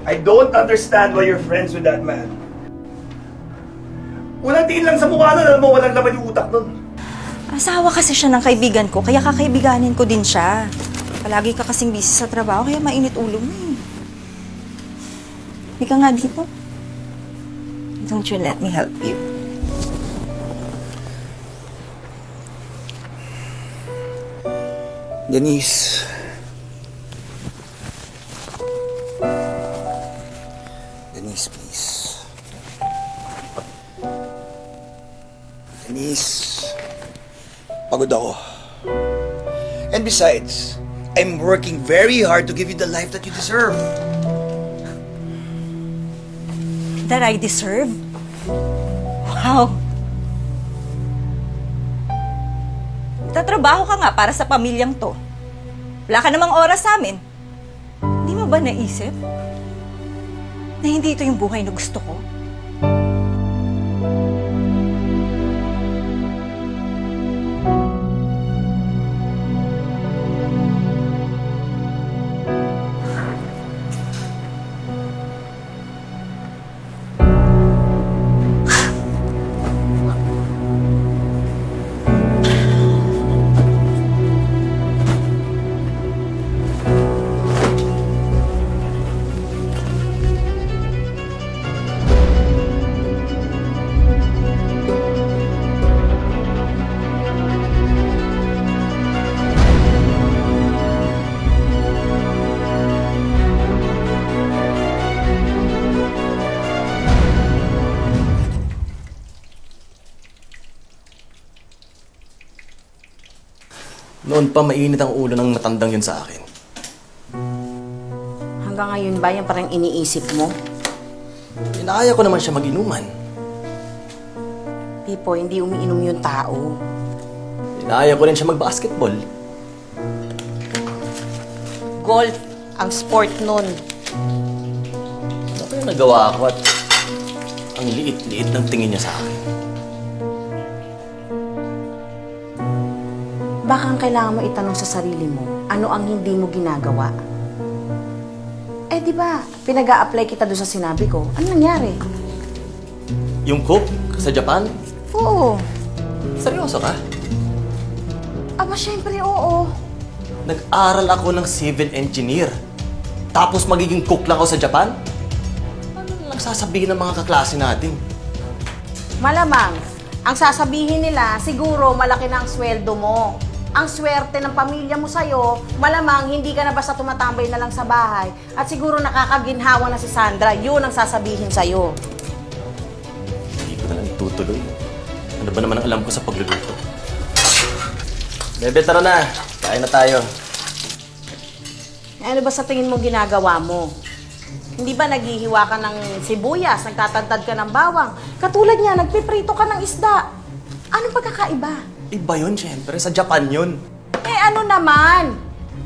I don't understand why you're friends with that man. Unang tingin lang sa mukha nun, alam mo, walang laman yung utak nun. Asawa kasi siya ng kaibigan ko, kaya kakaibiganin ko din siya. Palagi ka kasing busy sa trabaho, kaya mainit ulo mo eh. Hindi ka nga dito. Don't you let me help you. Denise. Denise, please. Denise. Pagod ako. And besides, I'm working very hard to give you the life that you deserve. That I deserve? Wow! Tatrabaho ka nga para sa pamilyang to. Wala ka namang oras sa amin. Hindi mo ba naisip na hindi ito yung buhay na gusto ko? Noon pa mainit ang ulo ng matandang yun sa akin. Hanggang ngayon ba yan parang iniisip mo? Inaaya ko naman siya mag-inuman. Pipo, hindi umiinom yung tao. Inaaya ko rin siya mag-basketball. Golf ang sport nun. Ano kaya nagawa ko at ang liit-liit ng tingin niya sa akin? Baka ang kailangan mo itanong sa sarili mo, ano ang hindi mo ginagawa? Eh di ba, pinag-a-apply kita doon sa sinabi ko. Ano nangyari? Yung cook sa Japan? Oo. Seryoso ka? Aba, syempre oo. Nag-aral ako ng civil engineer. Tapos magiging cook lang ako sa Japan? Ano lang sasabihin ng mga kaklase natin? Malamang, ang sasabihin nila, siguro malaki na ang sweldo mo. Ang swerte ng pamilya mo sa'yo, malamang hindi ka na basta tumatambay na lang sa bahay. At siguro nakakaginhawa na si Sandra, yun ang sasabihin sa'yo. Hindi ko na lang itutuloy. Ano ba naman ang alam ko sa pagluluto? Bebe, tara na. Kain na tayo. Ano ba sa tingin mo ginagawa mo? Hindi ba naghihiwa ka ng sibuyas, nagtatantad ka ng bawang? Katulad niya, nagpiprito ka ng isda. Anong pagkakaiba? Iba yun, syempre. Sa Japan yun. Eh ano naman?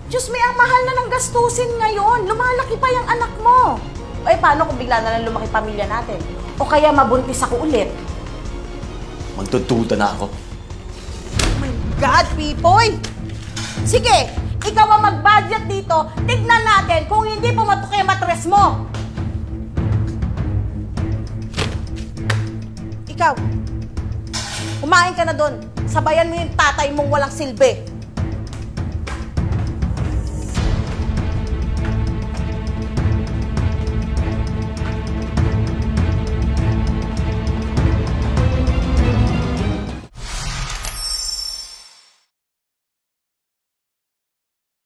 Diyos, may ang mahal na ng gastusin ngayon. Lumalaki pa yung anak mo. Eh paano kung bigla na lang lumaki pamilya natin? O kaya mabuntis ako ulit? Magtutuda na ako. Oh my God, Pipoy! Sige, ikaw ang mag-budget dito. Tignan natin kung hindi pumatok yung matres mo. Ikaw, kumain ka na doon. Sabayan mo yung tatay mong walang silbi.